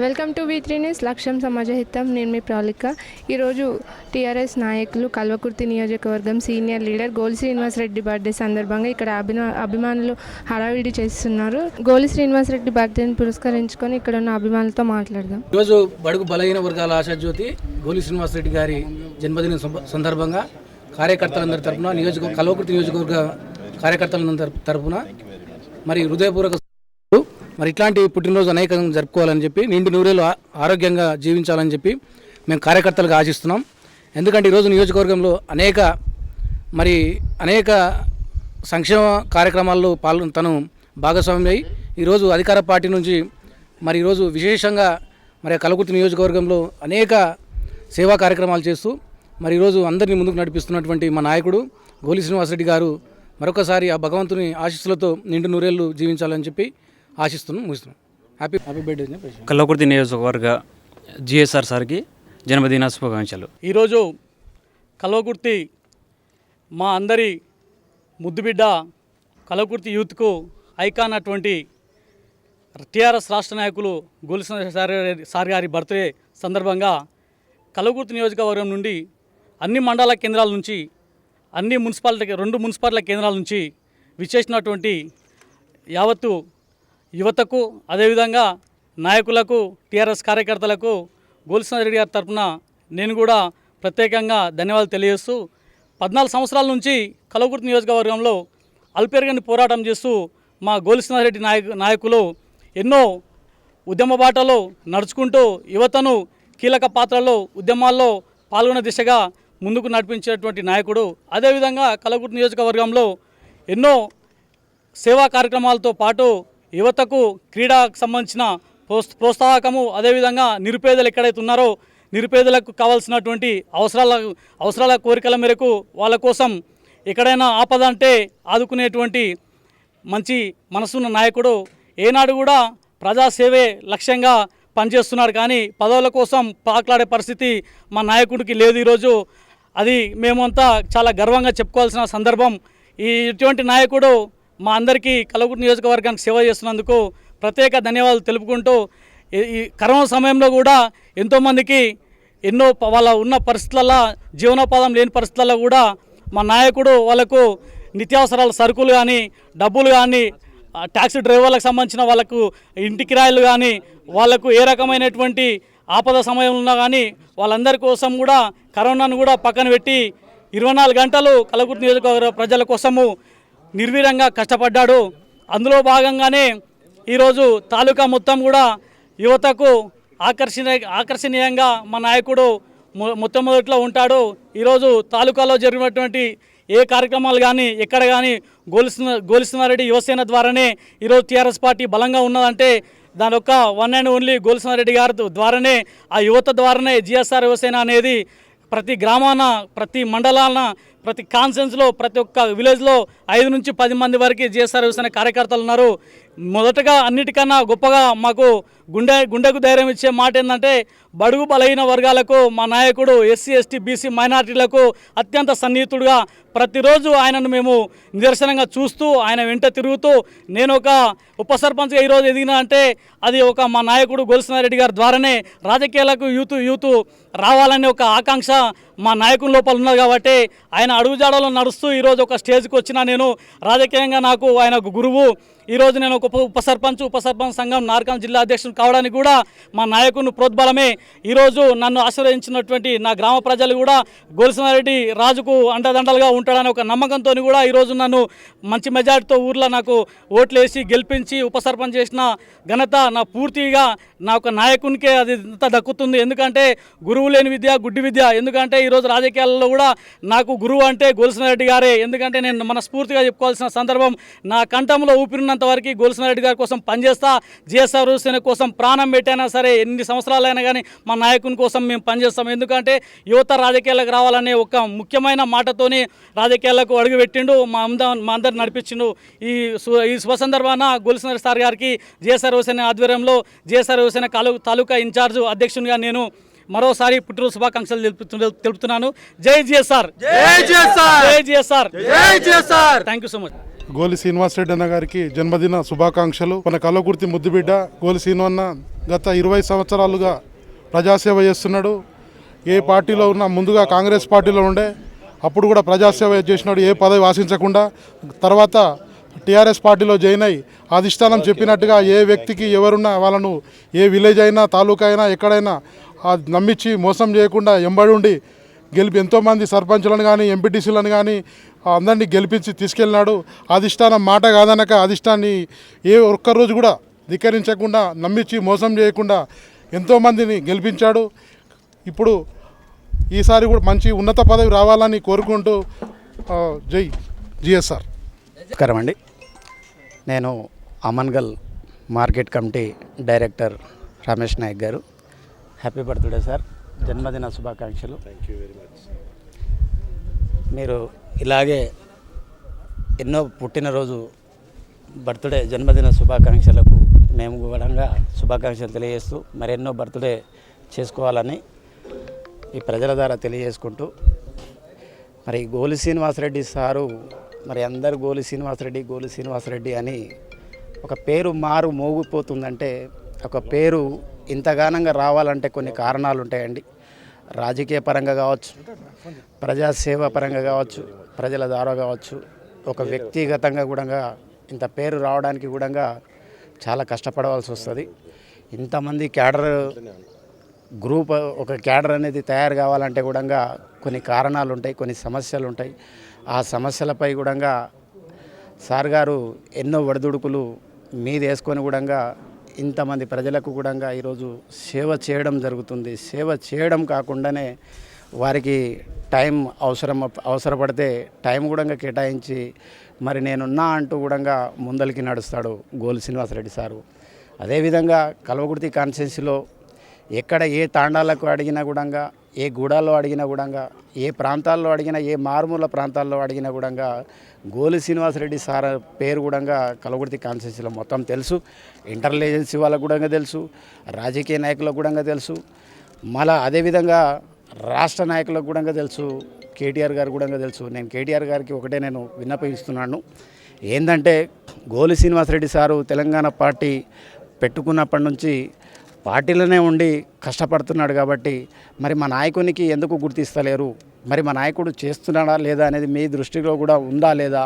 Welcome to V3 news లక్ష్యం సమాజహితం. నేను మీ ప్రౌలిక. ఈరోజు టీఆర్ఎస్ నాయకులు కల్వకుర్తి నియోజకవర్గం సీనియర్ లీడర్ గోలి శ్రీనివాసరెడ్డి బర్త్డే సందర్భంగా ఇక్కడ అభిమానులు హడావిడి చేస్తున్నారు. గోలి శ్రీనివాసరెడ్డి బర్త్డేని పురస్కరించుకొని ఇక్కడ ఉన్న అభిమానులతో మాట్లాడదాం. ఈరోజు బడుగు బలహీన వర్గాల ఆశాజ్యోతి గోలి శ్రీనివాసరెడ్డి గారి జన్మదిన సందర్భంగా కార్యకర్తలందరి తరఫున కల్వకుర్తి నియోజకవర్గ కార్యకర్తలందరి తరఫున మరి హృదయపూర్వక మరి ఇట్లాంటి పుట్టినరోజు అనేకంగా జరుపుకోవాలని చెప్పి నిండు నూరేళ్ళు ఆరోగ్యంగా జీవించాలని చెప్పి మేము కార్యకర్తలుగా ఆశిస్తున్నాం. ఎందుకంటే ఈరోజు నియోజకవర్గంలో అనేక సంక్షేమ కార్యక్రమాల్లో తను భాగస్వామ్యం అయ్యి ఈరోజు అధికార పార్టీ నుంచి మరి ఈరోజు విశేషంగా మరి కల్వకుర్తి నియోజకవర్గంలో అనేక సేవా కార్యక్రమాలు చేస్తూ మరి ఈరోజు అందరినీ ముందుకు నడిపిస్తున్నటువంటి మా నాయకుడు గోలి శ్రీనివాసరెడ్డి గారు మరొకసారి ఆ భగవంతుని ఆశీస్సులతో నిండు నూరేళ్ళు జీవించాలని చెప్పి ముగిస్తున్నాం. Happy birthday. కల్వకుర్తి నియోజకవర్గ జిఎస్ఆర్ సార్కి జన్మదిన శుభాకాంక్షలు. ఈరోజు కల్వకుర్తి మా అందరి ముద్దుబిడ్డ కల్వకుర్తి యూత్కు ఐకాన్ అటువంటి టీఆర్ఎస్ రాష్ట్ర నాయకులు గోలి సార్ గారి బర్త్డే సందర్భంగా కల్వకుర్తి నియోజకవర్గం నుండి అన్ని మండల కేంద్రాల నుంచి అన్ని రెండు మున్సిపాలిటీ కేంద్రాల నుంచి విచ్చేసినటువంటి యావత్తు యువతకు అదేవిధంగా నాయకులకు టీఆర్ఎస్ కార్యకర్తలకు గోలి శ్రీనివాసరెడ్డి గారి తరఫున నేను కూడా ప్రత్యేకంగా ధన్యవాదాలు తెలియజేస్తూ 14 సంవత్సరాల నుంచి కల్వకుర్తి నియోజకవర్గంలో అల్పెరగని పోరాటం చేస్తూ మా గోలి శ్రీనివాసరెడ్డి నాయకులు ఎన్నో ఉద్యమ బాటలో నడుచుకుంటూ యువతను కీలక పాత్రలో ఉద్యమాల్లో పాల్గొనే దిశగా ముందుకు నడిపించేటువంటి నాయకుడు. అదేవిధంగా కల్వకుర్తి నియోజకవర్గంలో ఎన్నో సేవా కార్యక్రమాలతో పాటు యువతకు క్రీడకు సంబంధించిన ప్రోత్సాహకము, అదేవిధంగా నిరుపేదలు ఎక్కడైతే ఉన్నారో నిరుపేదలకు కావాల్సినటువంటి అవసరాల కోరికల మేరకు వాళ్ళ కోసం ఎక్కడైనా ఆపద అంటే ఆదుకునేటువంటి మంచి మనసున్న నాయకుడు. ఏనాడు కూడా ప్రజాసేవే లక్ష్యంగా పనిచేస్తున్నాడు, కానీ పదవుల కోసం పాకులాడే పరిస్థితి మా నాయకుడికి లేదు. ఈరోజు అది మేమంతా చాలా గర్వంగా చెప్పుకోవాల్సిన సందర్భం. ఇటువంటి నాయకుడు మా అందరికీ కల్వకుర్తి నియోజకవర్గానికి సేవ చేస్తున్నందుకు ప్రత్యేక ధన్యవాదాలు తెలుపుకుంటూ, ఈ కరోనా సమయంలో కూడా ఎంతోమందికి ఎన్నో వాళ్ళ ఉన్న పరిస్థితులలో జీవనోపాధం లేని పరిస్థితులలో కూడా మా నాయకుడు వాళ్ళకు నిత్యావసరాల సరుకులు కానీ డబ్బులు కానీ ట్యాక్సీ డ్రైవర్లకు సంబంధించిన వాళ్ళకు ఇంటి కిరాయిలు కానీ వాళ్ళకు ఏ రకమైనటువంటి ఆపద సమయంలో ఉన్నా కానీ వాళ్ళందరి కోసం కూడా కరోనాను కూడా పక్కన పెట్టి 24 గంటలు కల్వకుర్తి నియోజకవర్గ ప్రజల కోసము నిర్వీర్యంగా కష్టపడ్డాడు. అందులో భాగంగానే ఈరోజు తాలూకా మొత్తం కూడా యువతకు ఆకర్షణీయంగా మా నాయకుడు మొట్టమొదట్లో ఉంటాడు. ఈరోజు తాలూకాలో జరిగినటువంటి ఏ కార్యక్రమాలు కానీ ఎక్కడ కానీ గోలి శ్రీనివాసరెడ్డి యువసేన ద్వారానే ఈరోజు టీఆర్ఎస్ పార్టీ బలంగా ఉన్నదంటే దాని యొక్క వన్ అండ్ ఓన్లీ గోలి శ్రీనివాసరెడ్డి గారి ద్వారానే, ఆ యువత ద్వారానే జిఎస్ఆర్ యువసేన అనేది ప్రతి గ్రామాన, ప్రతి మండలాన, ప్రతి కాన్ఫరెన్స్లో, ప్రతి ఒక్క విలేజ్లో 5 నుంచి 10 మంది వరకు జిఎస్ఆర్ యువసేన కార్యకర్తలు ఉన్నారు. మొదటగా అన్నిటికన్నా గొప్పగా మాకు గుండెకు ధైర్యం ఇచ్చే మాట ఏంటంటే బడుగు బలహీన వర్గాలకు మా నాయకుడు ఎస్సీ ఎస్టీ బీసీ మైనారిటీలకు అత్యంత సన్నిహితుడుగా ప్రతిరోజు ఆయనను మేము నిదర్శనంగా చూస్తూ ఆయన వెంట తిరుగుతూ నేను ఒక ఉప సర్పంచ్గా ఈరోజు ఎదిగినా అంటే అది ఒక మా నాయకుడు గోల్సినారెడ్డి గారి ద్వారానే రాజకీయాలకు యూత్ రావాలనే ఒక ఆకాంక్ష మా నాయకుల లోపల ఉన్నది కాబట్టి ఆయన అడుగుజాడలో నడుస్తూ ఈరోజు ఒక స్టేజ్కి వచ్చిన నేను రాజకీయంగా నాకు ఆయన గురువు. ఈరోజు నేను ఒక ఉప సర్పంచ్ సంఘం నార్కాం జిల్లా అధ్యక్షుడు కావడానికి కూడా మా నాయకుని ప్రోద్బలమే. ఈరోజు నన్ను ఆశీర్వదించినటువంటి నా గ్రామ ప్రజలు కూడా గోల్సినారెడ్డి రాజుకు అండదండలుగా ఉంటాడని ఒక నమ్మకంతో కూడా ఈరోజు నన్ను మంచి మెజార్టీతో ఊర్లో నాకు ఓట్లు వేసి గెలిపించి ఉప సర్పంచ్ చేసిన ఘనత నా పూర్తిగా నా ఒక నాయకునికే అది ఇంత దక్కుతుంది. ఎందుకంటే గురువు లేని విద్య గుడ్డి విద్య. ఎందుకంటే ఈరోజు రాజకీయాలలో కూడా నాకు గురువు అంటే గోల్సినారెడ్డి గారే. ఎందుకంటే నేను మనస్ఫూర్తిగా చెప్పుకోవాల్సిన సందర్భం, నా కంఠంలో ఊపిరినంత వరకు గోల్సినారెడ్డి గారి కోసం పనిచేస్తా. జిఎస్ఆర్ సేన కోసం ప్రాణం పెట్టైనా సరే, ఎన్ని సంవత్సరాలైనా కానీ మా నాయకుని కోసం మేము పనిచేస్తాం. ఎందుకంటే యువత రాజకీయాలకు రావాలనే ఒక ముఖ్యమైన మాటతోని రాజకీయాలకు అడుగుపెట్టిండు, మా అందరు నడిపించిండు. ఈ శుభ సందర్భాన గోల్సినారెడ్డి సార్ గారికి జిఎస్ఆర్ సేన ఆధ్వర్యంలో జిఎస్ఆర్ సేన తాలూకా ఇన్ఛార్జ్ అధ్యక్షునిగా నేను మరోసారి పుట్టినరోజు శుభాకాంక్షలు తెలుపుతున్నాను. జై జిఎస్ఆర్, జై GSR. Thank you so much. గోలి శ్రీనివాసరెడ్డి అన్న గారికి జన్మదిన శుభాకాంక్షలు. మన కల్లకుర్తి ముద్దుబిడ్డ గోలి శ్రీనివన్న గత 20 సంవత్సరాలుగా ప్రజాసేవ చేస్తున్నాడు. ఏ పార్టీలో ఉన్నా ముందుగా కాంగ్రెస్ పార్టీలో ఉండే, అప్పుడు కూడా ప్రజాసేవ చేసినాడు, ఏ పదవి ఆశించకుండా. తర్వాత టీఆర్ఎస్ పార్టీలో జాయిన్ అయ్యి అధిష్టానం చెప్పినట్టుగా ఏ వ్యక్తికి ఎవరున్నా వాళ్ళను ఏ విలేజ్ అయినా తాలూకా అయినా ఎక్కడైనా నమ్మించి మోసం చేయకుండా ఎంబడి ఉండి ఎంతోమంది సర్పంచులను కానీ ఎంపీటీసీలను కానీ అందరినీ గెలిపించి తీసుకెళ్ళినాడు. అధిష్టానం మాట కాదనక అధిష్టాన్ని ఏ ఒక్కరోజు కూడా ధిక్కరించకుండా నమ్మించి మోసం చేయకుండా ఎంతోమందిని గెలిపించాడు. ఇప్పుడు ఈసారి కూడా మంచి ఉన్నత పదవి రావాలని కోరుకుంటూ జై జిఎస్ఆర్. నమస్కారం అండి. నేను Amangal market committee director Ramesh Naik గారు. హ్యాపీ బర్త్డే సార్, జన్మదిన శుభాకాంక్షలు. Thank you very much. మీరు ఇలాగే ఎన్నో పుట్టినరోజు బర్త్డే జన్మదిన శుభాకాంక్షలకు మేము కూడా శుభాకాంక్షలు తెలియజేస్తూ మరెన్నో బర్త్డే చేసుకోవాలని ఈ ప్రజల ద్వారా తెలియజేసుకుంటూ, మరి గోలి శ్రీనివాసరెడ్డి సారు మరి అందరు గోలి శ్రీనివాసరెడ్డి అని ఒక పేరు మోగిపోతుందంటే, ఒక పేరు ఇంతగానంగా రావాలంటే కొన్ని కారణాలు ఉంటాయండి. రాజకీయ పరంగా కావచ్చు, ప్రజాసేవ పరంగా కావచ్చు, ప్రజల ద్వారా కావచ్చు, ఒక వ్యక్తిగతంగా కూడా ఇంత పేరు రావడానికి కూడా చాలా కష్టపడవలసి వస్తుంది. ఇంతమంది క్యాడర్ గ్రూప్, ఒక క్యాడర్ అనేది తయారు కావాలంటే కూడా కొన్ని కారణాలు ఉంటాయి, కొన్ని సమస్యలు ఉంటాయి. ఆ సమస్యలపై కూడా సార్ గారు ఎన్నో ఒడిదుడుకులు మీద వేసుకొని కూడా ఇంతమంది ప్రజలకు కూడా ఈరోజు సేవ చేయడం జరుగుతుంది. సేవ చేయడం కాకుండానే వారికి టైం అవసరపడితే టైం కూడా కేటాయించి మరి నేనున్నా అంటూ కూడా ముందలికి నడుస్తాడు గోలి శ్రీనివాసరెడ్డి సారు. అదేవిధంగా కల్వకుర్తి కాన్స్టిట్యున్సీలో ఎక్కడ ఏ తాండాలకు అడిగినా కూడా, ఏ గూడాల్లో అడిగినా కూడా, ఏ ప్రాంతాల్లో అడిగినా, ఏ మారుమూల ప్రాంతాల్లో అడిగినా కూడా గోలి శ్రీనివాసరెడ్డి సార్ పేరు కూడా కల్వకుర్తి కాన్స్టిట్యున్సీలో మొత్తం తెలుసు. ఇంటెలిజెన్స్ వాళ్ళకు కూడా తెలుసు, రాజకీయ నాయకులకు కూడా తెలుసు, మళ్ళా అదేవిధంగా రాష్ట్ర నాయకులకు కూడా తెలుసు, కేటీఆర్ గారు కూడా తెలుసు. నేను కేటీఆర్ గారికి ఒకటే నేను విన్నపిస్తున్నాను, ఏంటంటే గోలి శ్రీనివాసరెడ్డి సారు తెలంగాణ పార్టీ పెట్టుకున్నప్పటి నుంచి పార్టీలోనే ఉండి కష్టపడుతున్నాడు కాబట్టి మరి మా నాయకునికి ఎందుకు గుర్తిస్తలేరు, మరి మా నాయకుడు చేస్తున్నాడా లేదా అనేది మీ దృష్టిలో కూడా ఉందా లేదా,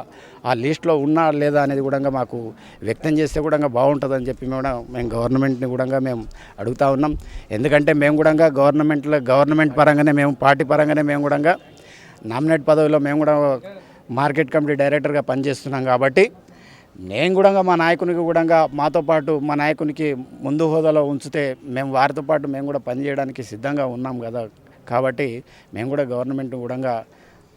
ఆ లిస్టులో ఉన్నా లేదా అనేది కూడా మాకు వ్యక్తం చేస్తే కూడా బాగుంటుందని చెప్పి మేము గవర్నమెంట్ని కూడా మేము అడుగుతూ ఉన్నాం. ఎందుకంటే మేము కూడా గవర్నమెంట్ పరంగానే, మేము పార్టీ పరంగానే మేము కూడా నామినేట్ పదవిలో మేము కూడా మార్కెట్ కమిటీ డైరెక్టర్గా పనిచేస్తున్నాం. కాబట్టి నేను కూడా మా నాయకునికి కూడా మాతో పాటు మా నాయకునికి ముందు హోదాలో ఉంచితే మేము వారితో పాటు మేము కూడా పనిచేయడానికి సిద్ధంగా ఉన్నాం కదా. కాబట్టి మేము కూడా గవర్నమెంట్ కూడా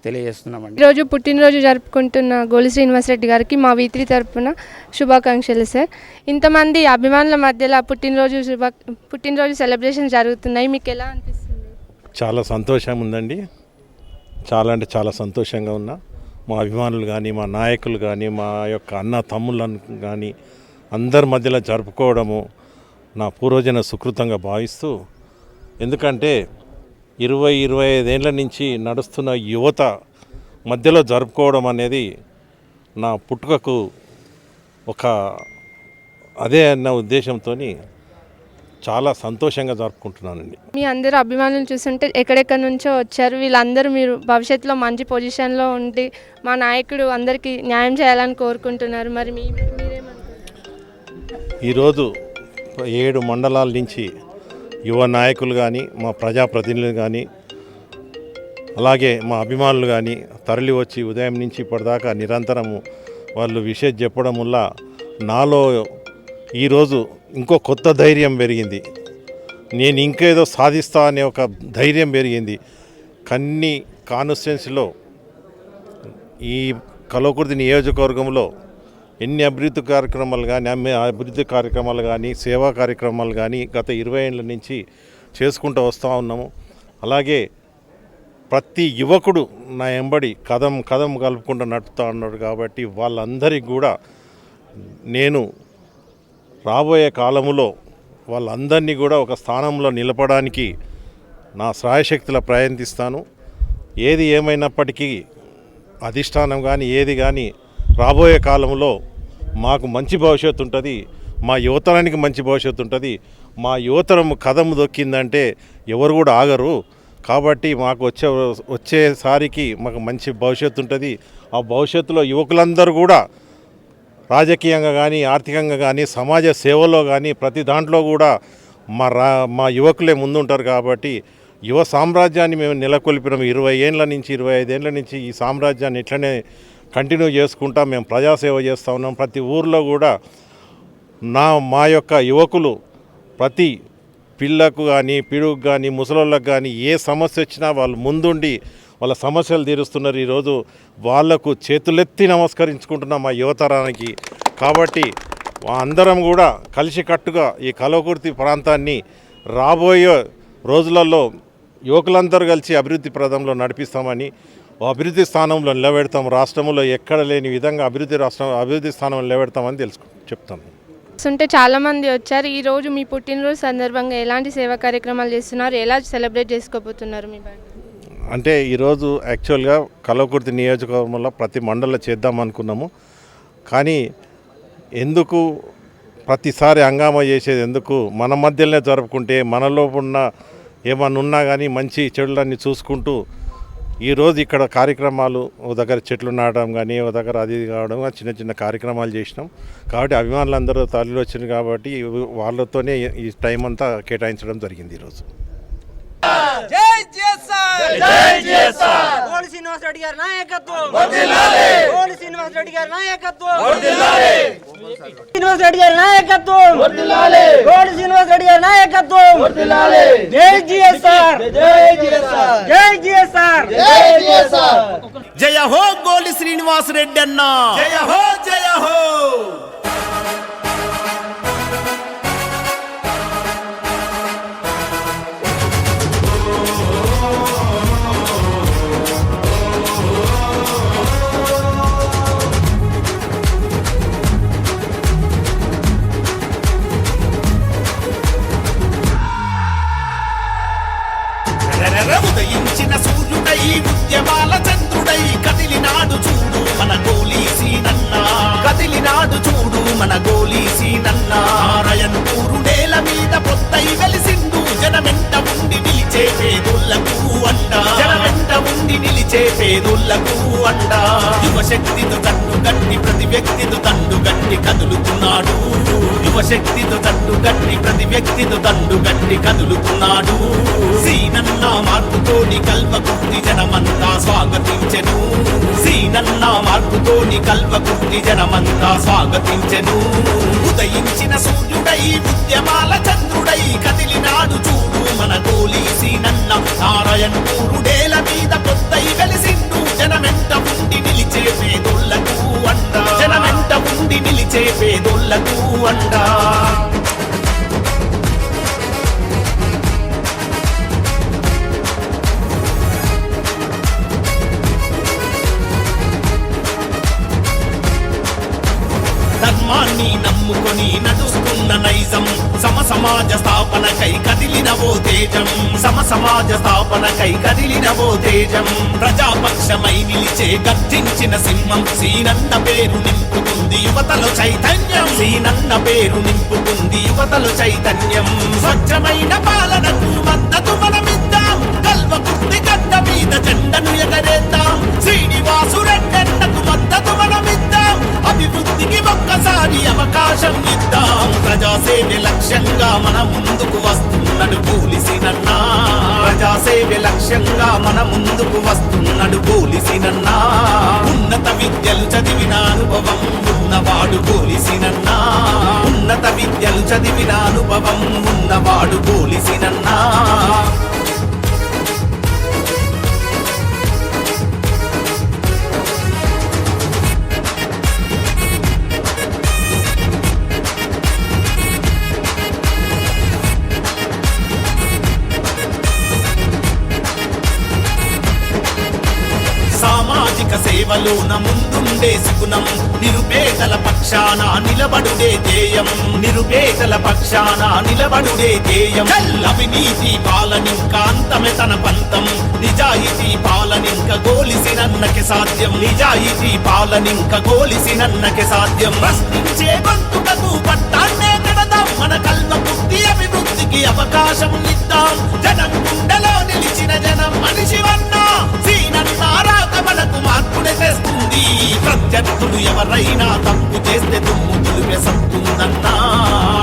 తెలియజేస్తున్నామండి. ఈరోజు పుట్టినరోజు జరుపుకుంటున్న గోలి శ్రీనివాసరెడ్డి గారికి మా వీత్రి తరపున శుభాకాంక్షలు సార్. ఇంతమంది అభిమానుల మధ్యలో పుట్టినరోజు సెలబ్రేషన్ జరుగుతున్నాయి, మీకు ఎలా అనిపిస్తుంది? చాలా సంతోషం ఉందండి. చాలా అంటే చాలా సంతోషంగా ఉన్నా. మా అభిమానులు కానీ, మా నాయకులు కానీ, మా యొక్క అన్న తమ్ముళ్ళను కానీ అందరి మధ్యలో జరుపుకోవడము నా పూర్వజన సుకృతంగా భావిస్తూ, ఎందుకంటే 20-25 ఏళ్ళ నుంచి నడుస్తున్న యువత మధ్యలో జరుపుకోవడం అనేది నా పుట్టుకకు ఒక అదే అన్న ఉద్దేశంతో చాలా సంతోషంగా జరుపుకుంటున్నానండి. మీ అందరు అభిమానులు చూస్తుంటే ఎక్కడెక్కడి నుంచో వచ్చారు. వీళ్ళందరూ మీరు భవిష్యత్తులో మంచి పొజిషన్లో ఉండి మా నాయకుడు అందరికీ న్యాయం చేయాలని కోరుకుంటున్నారు. మరి మీరేమంటారు? ఈరోజు 7 మండలాల నుంచి యువ నాయకులు కానీ, మా ప్రజాప్రతినిధులు కానీ, అలాగే మా అభిమానులు కానీ తరలి వచ్చి ఉదయం నుంచి ఇప్పటిదాకా నిరంతరము వాళ్ళు విషయం చెప్పడం వల్ల నాలో ఈరోజు ఇంకో కొత్త ధైర్యం పెరిగింది. నేను ఇంకేదో సాధిస్తా అనే ఒక ధైర్యం పెరిగింది. కన్ని కాన్స్టిట్యున్సీలో ఈ కల్వకుర్తి నియోజకవర్గంలో ఎన్ని అభివృద్ధి కార్యక్రమాలు కానీ సేవా కార్యక్రమాలు కానీ గత 20 ఏళ్ళ నుంచి చేసుకుంటూ వస్తూ ఉన్నాము. అలాగే ప్రతి యువకుడు నా ఎంబడి కదం కలుపుకుంటూ నడుపుతూ ఉన్నాడు. కాబట్టి వాళ్ళందరికీ కూడా నేను రాబోయే కాలంలో వాళ్ళందరినీ కూడా ఒక స్థానంలో నిలపడానికి నా శ్రాయశక్తుల ప్రయత్నిస్తాను. ఏది ఏమైనప్పటికీ అధిష్టానం కానీ ఏది కానీ రాబోయే కాలంలో మాకు మంచి భవిష్యత్తు ఉంటుంది, మా యువతరానికి మంచి భవిష్యత్తు ఉంటుంది. మా యువతరం కదం దొక్కిందంటే ఎవరు కూడా ఆగరు. కాబట్టి మాకు వచ్చేసారికి మాకు మంచి భవిష్యత్తు ఉంటుంది. ఆ భవిష్యత్తులో యువకులందరూ కూడా రాజకీయంగా కానీ ఆర్థికంగా కానీ సమాజ సేవలో కానీ ప్రతి దాంట్లో కూడా మా యువకులే ముందుంటారు. కాబట్టి యువ సామ్రాజ్యాన్ని మేము నెలకొల్పినాం. 20 ఏళ్ళ నుంచి 25 ఏళ్ళ నుంచి ఈ సామ్రాజ్యాన్ని ఇట్లనే కంటిన్యూ చేసుకుంటా మేము ప్రజాసేవ చేస్తూ ఉన్నాం. ప్రతి ఊర్లో కూడా మా యొక్క యువకులు ప్రతి పిల్లకు కానీ పిడుగు కానీ ముసలోళ్ళకు కానీ ఏ సమస్య వచ్చినా వాళ్ళు ముందుండి వాళ్ళ సమస్యలు తీరుస్తున్నారు. ఈరోజు వాళ్లకు చేతులెత్తి నమస్కరించుకుంటున్నాం మా యువతరానికి. కాబట్టి అందరం కూడా కలిసికట్టుగా ఈ కల్వకుర్తి ప్రాంతాన్ని రాబోయే రోజులలో యువకులందరూ కలిసి అభివృద్ధి ప్రదంలో నడిపిస్తామని, అభివృద్ధి స్థానంలో నిలబెడతాం. రాష్ట్రంలో ఎక్కడ లేని విధంగా అభివృద్ధి స్థానంలో నిలబెడతామని చెప్తాను. అంటే చాలామంది వచ్చారు. ఈరోజు మీ పుట్టినరోజు సందర్భంగా ఎలాంటి సేవా కార్యక్రమాలు చేస్తున్నారు, ఎలా సెలబ్రేట్ చేసుకోబోతున్నారు మీ బర్త్డే? అంటే ఈరోజు యాక్చువల్గా కల్వకుర్తి నియోజకవర్గంలో ప్రతి మండలంలో చేద్దాం అనుకున్నాము. కానీ ఎందుకు ప్రతిసారి హంగామా చేసేది ఎందుకు, మన మధ్యలోనే జరుపుకుంటే మనలో ఉన్న ఏమన్నా ఉన్నా కానీ మంచి చెడులన్నీ చూసుకుంటూ ఈరోజు ఇక్కడ కార్యక్రమాలు ఓ దగ్గర చెట్లు నాటడం కానీ ఓ దగ్గర అది కావడం చిన్న చిన్న కార్యక్రమాలు చేసినాం. కాబట్టి అభిమానులందరూ తరలి వచ్చింది కాబట్టి వాళ్ళతోనే ఈ టైం అంతా కేటాయించడం జరిగింది ఈరోజు. జయ హో గోలి శ్రీనివాస్ రెడ్డి అన్న, జయ హో జయ హో. ఉదయించిన సూర్యుడై ఉద్యమాల చంద్రుడై కదిలినాడు చూడు మన గోలీసీనన్న, కదిలినాడు చూడు మన గోలీసీనన్న. నారాయణపూరు నేల మీద పొద్దై వెలిసిండు, జనమెంట ఉండి నిలిచే పేదోళ్లకు అండ, జనమెంట ఉండి నిలిచే పేదోళ్లకు అండ. యువశక్తితో తట్టు గట్టి ప్రతి వ్యక్తితో తండు గట్టి కదులుతున్నాడు, యువశక్తితో తట్టు గట్టి ప్రతి వ్యక్తితో తండు గట్టి కదులుతున్నాడు. సీనన్న మార్పుతోని కల్వకుర్తి జనమంతా స్వాగతించెను, సీనన్న మార్పుతోని కల్వకుర్తి జనమంతా స్వాగతించెను. ఉదయించిన సూర్యుడై ఉద్యమాల చంద్రుడై కదిలినాడు చూడు మన గోలీసీనన్న. నారాయణపూరు నేల మీద పొద్దై వెలిసిండు, జనమెంట ఉండి నిలిచే పేదోళ్లకు అండ, జనమెంట ఉండి నిలిచే పేదోళ్లకు అండ. ధర్మాన్ని నమ్ముకొని నడుస్తున్న నైజం సమాజ స్థాపనకై కదిలినవో తేజం సమాజ స్థాపనకై కదిలినవో తేజం ప్రజాపక్షమై నిలిచే గర్జించిన సింహం సీనన్న పేరు నింపుతుంది యువతలో చైతన్యం సీనన్న పేరు నింపుతుంది యువతలో చైతన్యం స్వచ్ఛమైన పాలనకు మద్దతు మనమిద్దాం కల్వకుర్తి గడ్డ మీద జెండను ఎగరేద్దాం శ్రీనివాసు రెడ్డన్నకు మద్దతు మనమిద్దాం అభివృద్ధికి ఒక్కసారి అవకాశం ఇద్దాం ప్రజాసేవ లక్ష్యంగా మన ముందుకు వస్తున్నాడు పోలీసినన్నా ప్రజాసేవ లక్ష్యంగా మన ముందుకు వస్తున్నాడు పోలీసినన్నా ఉన్నత విద్యలు చదివిన అనుభవం ఉన్నవాడు పోలీసినన్నా ఉన్నత విద్యలు చదివిన అనుభవం ఉన్నవాడు పోలీసినన్నా సామాజిక సేవలోన ముందుండే సుగుణం నిరుపేదల పక్షాన నిలబడుడే ధ్యేయం నిరుపేదల పక్షాన నిలబడుడే ధ్యేయం అవినీతి పాలనింక అంతమే తన పంతం నిజాయితీ పాలనింక గోలిసినన్నకి సాధ్యం నిజాయితీ పాలనింక గోలిసినన్నకి సాధ్యం ప్రశ్నించే గొంతుకకు పట్టాన్నే కడదాం మన కల్వకుర్తి అభివృద్ధికి అవకాశం ఇద్దాం జనం గుండెలో నిలిచిన జనం మనిషివన్నా సీనన్నా రాక మనకు మార్పునే తెస్తుంది ప్రత్యర్థులు ఎవరైనా తప్పు చేస్తే దుమ్ము దులిపే సత్తుందన్నా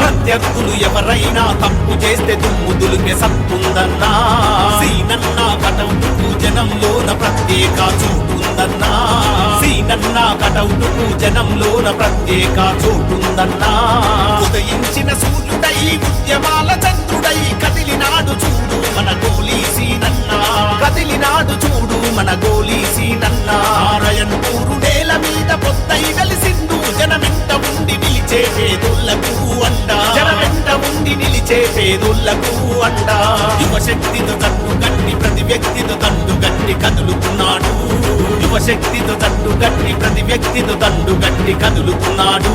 ప్రత్యర్థులు ఎవరైనా తప్పు చేస్తే దుమ్ము దులిపే సత్తుందన్నా సీనన్నా కటౌటుకు జనంలోన ప్రత్యేక చోటుందన్నా సీనన్నా కటౌటుకు జనంలోన ప్రత్యేక చోటుందన్నా ఉదయించిన సూర్యుడై ఉద్యమాల చంద్రుడై కదిలినాడు చూడు మన గోలీ సీనన్నా కదిలినాడు చూడు మన గోలీ సీనన్నా నారాయణపూరు నేల మీద పొద్దై కలిసిండు జనమెంట ఉండి నిలిచే పేదోళ్లకు అండా జనమెంట ఉండి నిలిచే పేదోళ్లకు అండా యువశక్తితో తట్టు గట్టి ప్రతి వ్యక్తితో తండు గట్టి కదులుతున్నాడు యువశక్తితో తట్టు గట్టి ప్రతి వ్యక్తితో తండు గట్టి కదులుతున్నాడు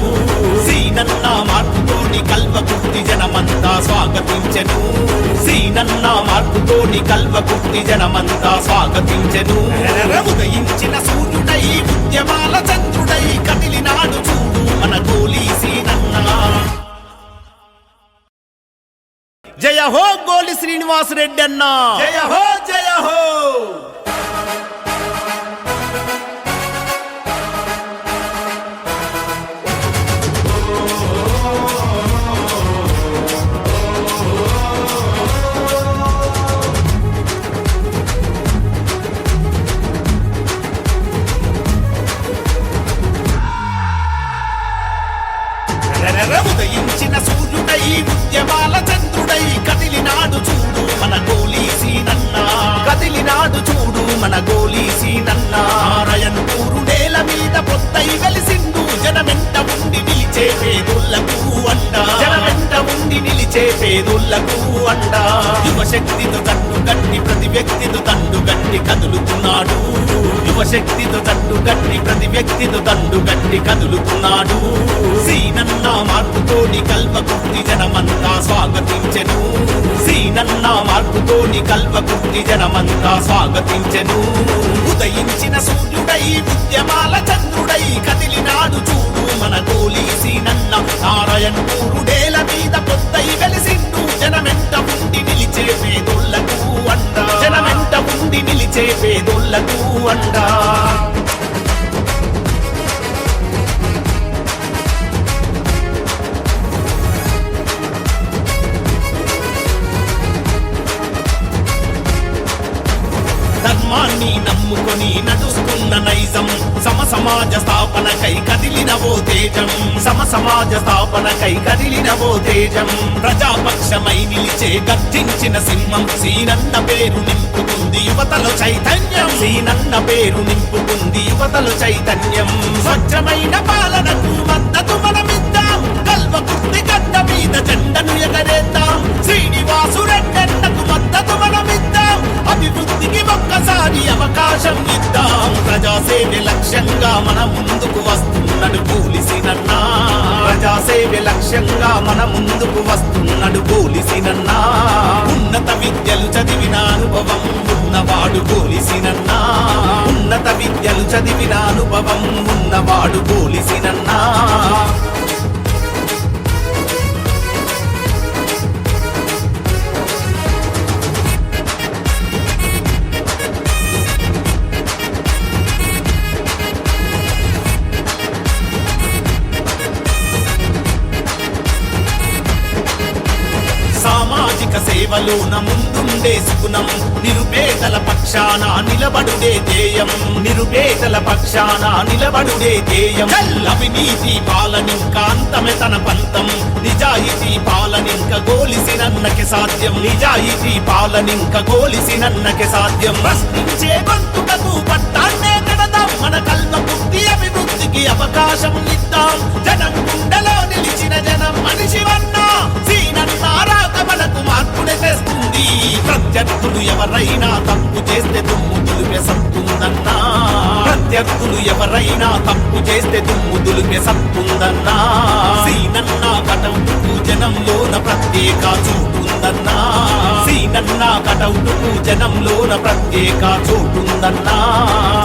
సీనన్నా మార్పుతోని కల్వకుర్తి జనమంతా స్వాగతించెను సీనన్నా మార్పుతోని కల్వకుర్తి జనమంతా స్వాగతించెను ఉదయించిన సూర్యుడై ఉద్యమాల చంద్రుడై కదిలినాడు చూడు మన గోలీ సీనన్నా జయ హో గోలి శ్రీనివాస్ రెడ్డి అన్నా జయ హో జయ హో ఉదయించిన సూర్యుడై ఉద్యమాల చంద్రుడై కదిలినాడు చూడు మన గోలీ సీనన్నా కదిలినాడు చూడు మన గోలీ సీనన్నా నారాయణపూరు నేల మీద పొద్దై వెలిసిండు జనమెంట ఉండి నిలిచే పేదోళ్లకు అండా జనమెంట ఉండి నిలిచే పేదోళ్లకు అండా యువశక్తితో తట్టు గట్టి ప్రతి వ్యక్తితో తండు గట్టి కదులుతున్నాడు యువశక్తితో తట్టు గట్టి ప్రతి వ్యక్తితో తండు గట్టి కదులుతున్నాడు సీనన్నా మార్పుతోని కల్వకుర్తి జనమంతా స్వాగతించెను సీనన్నా మార్పుతోని కల్వకుర్తి జనమంతా స్వాగతించెను ఉదయించిన సూర్యుడై ఉద్యమాల చంద్రుడై కదిలినాడు చూడు మన గోలీ సీనన్న నారాయణపూరు నేల మీద పొద్దై వెలిసిండు జనమెంట ఉండి నిలిచే పేదోళ్లకు అండా జనమెంట ఉండి నిలిచే పేదోళ్లకు అండా ధర్మాన్ని నమ్ముకొని నడుస్తున్న నైజం సమాజ స్థాపనకై కదిలినవో తేజం సమాజ స్థాపనకై కదిలినవో తేజం ప్రజాపక్షమై నిలిచే గర్జించిన సింహం సీనన్న పేరు నింపుతుంది యువతలో చైతన్యం సీనన్న పేరు నింపుతుంది యువతలో చైతన్యం స్వచ్ఛమైన పాలనకు మద్దతు మనమిద్దాం కల్వకుర్తి గడ్డ మీద జెండను ఎగరేద్దాం శ్రీనివాసు రెడ్డన్నకు మద్దతు మనమిద్దాం అభివృద్ధికి ఒక్కసారి అవకాశం ఇద్దాం ప్రజాసేవ లక్ష్యంగా మన ముందుకు వస్తున్నాడు పోలీసినన్నా లక్ష్యంగా మన ముందుకు వస్తున్నాడు పోలీసినన్నా ఉన్నత విద్యలు చదివిన అనుభవం ఉన్నవాడు పోలీసినన్నా ఉన్నత విద్యలు చదివిన అనుభవం ఉన్నవాడు పోలీసినన్నా సామాజిక సేవలోన ముందుండే సుగుణం నిరుపేదల పక్షాన నిలబడుడే ధ్యేయం నిరుపేదల పక్షాన నిలబడుడే ధ్యేయం అవినీతి పాలనింక అంతమే తన పంతం నిజాయితీ పాలనింక గోలిసినన్నకి సాధ్యం నిజాయితీ పాలనింక గోలిసినన్నకి సాధ్యం ప్రశ్నించే గొంతుకకు పట్టాన్నే కడదాం మన కల్వకుర్తి అభివృద్ధికి అవకాశం ఇద్దాం జనం గుండెలో నిలిచిన జనం మనిషివన్నా సీనన్నా మనకు మార్పునే తెస్తుంది ప్రత్యర్థులు ఎవరైనా తప్పు చేస్తే దుమ్ము దులిపే సత్తుందన్నా ప్రత్యర్థులు ఎవరైనా తప్పు చేస్తే దుమ్ము దులిపే సత్తుందన్నా సీనన్నా కటౌటుకు జనంలోన ప్రత్యేక చోటుందన్నా సీనన్నా కటౌటుకు జనంలోన ప్రత్యేక చోటుందన్నా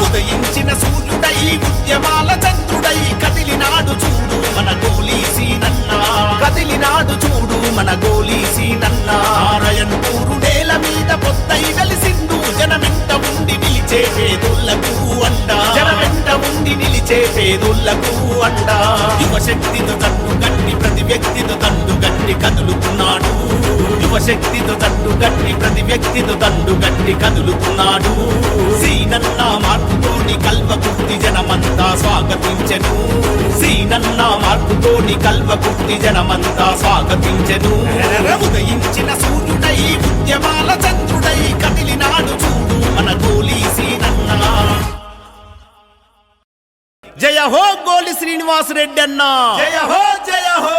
ఉదయించిన సూర్యుడై ఉద్యమాల చంద్రుడై కదిలినాడు చూడు మన గోలీ సీనన్నా కదిలినాడు చూడు మన గోలీ సీనన్నా నారాయణపూరు నేల మీద పొద్దై వెలిసిండు జనమెంట ఉండి నిలిచే పేదోళ్లకు అండా జనమెంట ఉండి నిలిచే పేదోళ్లకు అండా యువశక్తితో తట్టు గట్టి ప్రతి వ్యక్తితో తండు గట్టి కదులుతున్నాడు యువశక్తితో తట్టు గట్టి ప్రతి వ్యక్తితో తండు గట్టి కదులుతున్నాడు సీనన్నా మార్పుతోని కల్వకుర్తి జనమంతా స్వాగతించెను సీనన్నా మార్పుతోని కల్వకుర్తి జనమంతా స్వాగతించెను ఉదయించిన సూర్యుడై ఉద్యమాల చంద్రుడై కదిలినాడు చూడు మన గోలీ సీనన్నా జయ హో గోలి శ్రీనివాస్ రెడ్డి అన్నా జయ హో జయ హో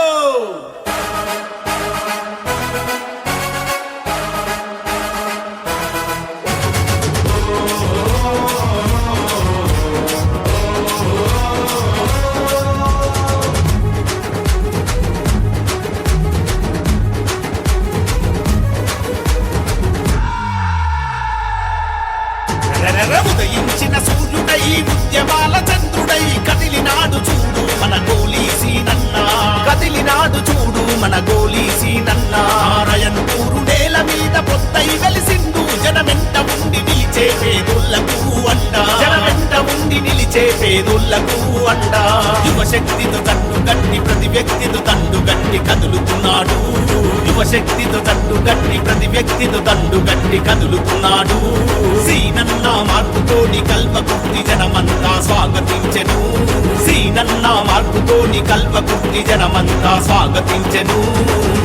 ఉదయించిన సూర్యుడై ఉద్యమాల చంద్రుడై కదిలినాడు చూడు మన గోలీ సీనన్నా కదిలినాడు చూడు మన గోలీ సీనన్నా నారాయణపూరు నేల మీద పొద్దై వెలిసిండు జనమెంట ఉండి నిలిచే పేదోళ్లకు అండా జనమెంట ఉండి నిలిచే పేదోళ్లకు అండా యువశక్తితో తట్టు గట్టి ప్రతి వ్యక్తితో తండు గట్టి కదులుతున్నాడు యువశక్తితో తట్టు గట్టి ప్రతి వ్యక్తితో తండు గట్టి కదులుతున్నాడు సీనన్నా మార్పుతోని కల్వకుర్తి జనమంతా స్వాగతించెను సీనన్నా మార్పుతోని కల్వకుర్తి జనమంతా స్వాగతించెను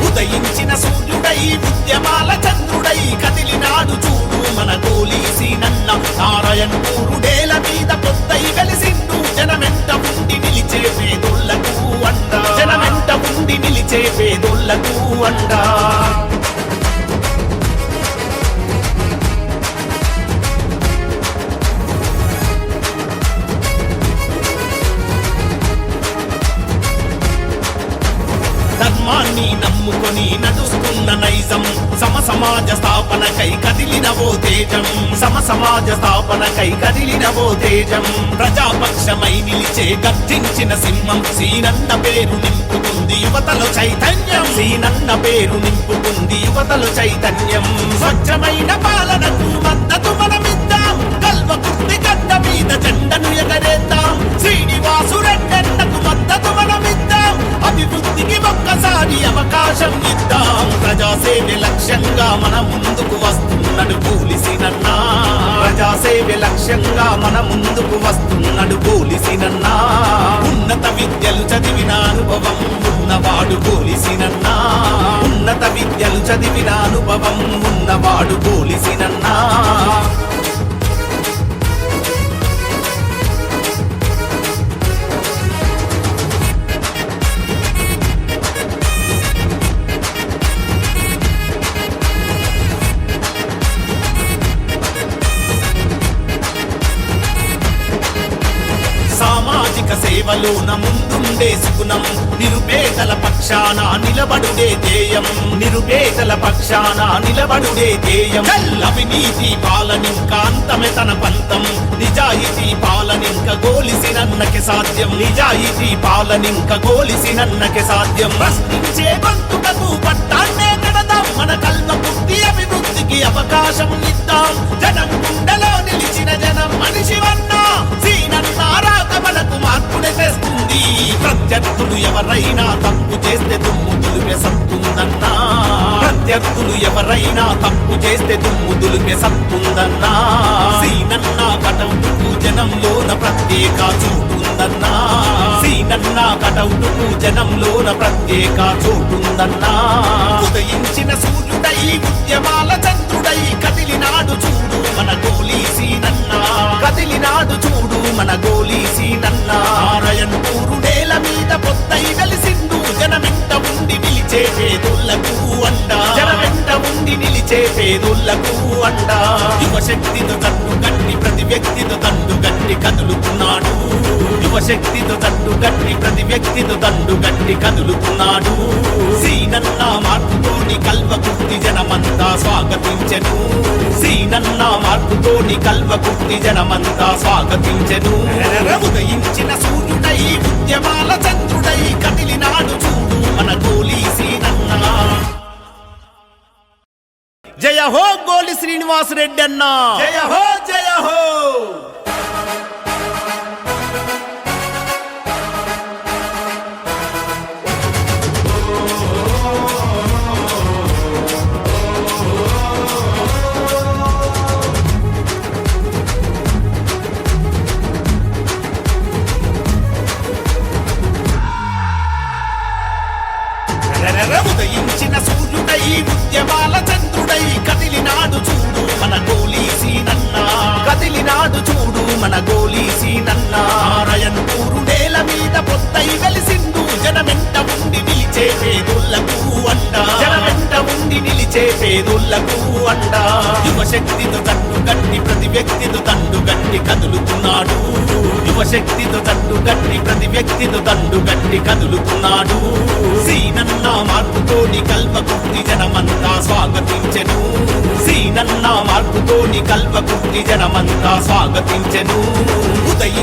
ఉదయించిన సూర్యుడై ఉద్యమాల చంద్రుడై కదిలినాడు చూడు మన గోలీ సీనన్న నారాయణపూరు నేల మీద పొద్దై వెలిసిండు జనమెంట ఉండి నిలిచే పేదోళ్లకు అండా జనమెంట ఉండి నిలిచే పేదోళ్లకు అండా ధర్మాన్ని నమ్ముకొని నడుస్తున్న నైజం సమాజ స్థాపనకై కదిలినవో తేజం సమాజ స్థాపనకై కదిలినవో తేజం ప్రజాపక్షమై నిలిచే గర్జించిన సింహం సీనన్న పేరు నింపుకుంది యువతలో చైతన్యం సీనన్న పేరు నింపుకుంది యువతలో చైతన్యం స్వచ్ఛమైన పాలనకు మద్దతు మనమిద్దాం కల్వకుర్తి గడ్డ మీద జెండను ఎగరేద్దాం శ్రీనివాసు రెడ్డన్నకు మద్దతు మనమిద్దాం అభివృద్ధికి ఒక్కసారి అవకాశం ఇద్దాం ప్రజాసేవ లక్ష్యంగా మన ముందుకు వస్తున్నాడు పోలీసినన్నా ప్రజాసేవ లక్ష్యంగా మన ముందుకు వస్తున్నాడు పోలీసినన్నా ఉన్నత విద్యలు చదివిన అనుభవం ఉన్నవాడు పోలీసినన్నా ఉన్నత విద్యలు చదివిన అనుభవం ఉన్నవాడు పోలీసినన్నా సామాజిక సేవలోన ముందుండే నిలబడుడే సుగుణం నిరుపేదల పక్షాన నిలబడుడే ధ్యేయం నిరుపేదల పక్షాన నిలబడుడే ధ్యేయం అవినీతి పాలనింక అంతమే తన పంతం నిజాయితీ పాలనింక గోలిసినన్నకి సాధ్యం నిజాయితీ పాలనింక గోలిసినన్నకి సాధ్యం ప్రశ్నించే గొంతుకకు పట్టాన్నే కడదాం మన కల్వకుర్తి అభివృద్ధికి అవకాశం ఇద్దాం జనం గుండెలో నిలిచిన జనం మనిషివన్నా సీనన్న రాక మనకు మార్పునే తెస్తుంది ప్రత్యర్థులు ఎవరైనా తప్పు చేస్తే దుమ్ము దులిపే సత్తుందన్నా ప్రత్యర్థులు ఎవరైనా తప్పు చేస్తే దుమ్ము దులిపే సత్తుందన్నా సీనన్న కటౌటుకు జనంలోన ప్రత్యేక చోటుందన్నా సీనన్న కటౌటుకు జనంలోన ప్రత్యేక చోటుందన్నా ఉదయించిన సూర్యుడై ఉద్యమాల చంద్రుడై కదిలినాడు చూడు మన గోలీ సీనన్నా కదిలినాడు చూడు మన గోలీ సీనన్నా నారాయణపూరు నేల మీద పొద్దై వెలిసిండు జనమెంట ఉండి నిలిచే పేదోళ్లకు అండా జనమెంట ఉండి నిలిచే పేదోళ్లకు అండా యువశక్తితో తట్టు గట్టి ప్రతి వ్యక్తితో తండు గట్టి కదులుతున్నాడు యువశక్తితో తట్టు గట్టి ప్రతి వ్యక్తితో తండు గట్టి కదులుతున్నాడు సీనన్న మార్పుతోని కల్వకుర్తి జనమంతా స్వాగతించెను సీనన్న మార్పుతోని కల్వకుర్తి జనమంతా స్వాగతించెను ఉదయించిన సూర్యుడై ఉద్యమాల చంద్రుడై కదిలినాడు చూడు మన గోలీ సీనన్న జయ హో గోలి శ్రీనివాస్ రెడ్డి అన్న జయ హో జయ హో ఉదయించిన సూర్యుడై ఉద్యమాల చంద్రుడై కదిలినాడు చూడు మన గోలీ సీనన్న కదిలినాడు చూడు మన గోలీ సీనన్న నారాయణపూరు నేల మీద పొద్దై వెలిసిండు జనమెంట ఉండి నిలిచే పేదోళ్లకు అండా జనమెంట ఉండి నిలిచే పేదోళ్లకు అండా యువశక్తితో తట్టు గట్టి ప్రతి వ్యక్తితో తండు గట్టి కదులుతున్నాడు యువశక్తితో తట్టు గట్టి ప్రతి వ్యక్తితో తండు గట్టి కదులుతున్నాడు సీనన్న మార్పుతోని కల్వకుర్తి జనమంతా స్వాగతించెను సీనన్న మార్పుతోని కల్వకుర్తి జనమంతా స్వాగతించెను ఉదయం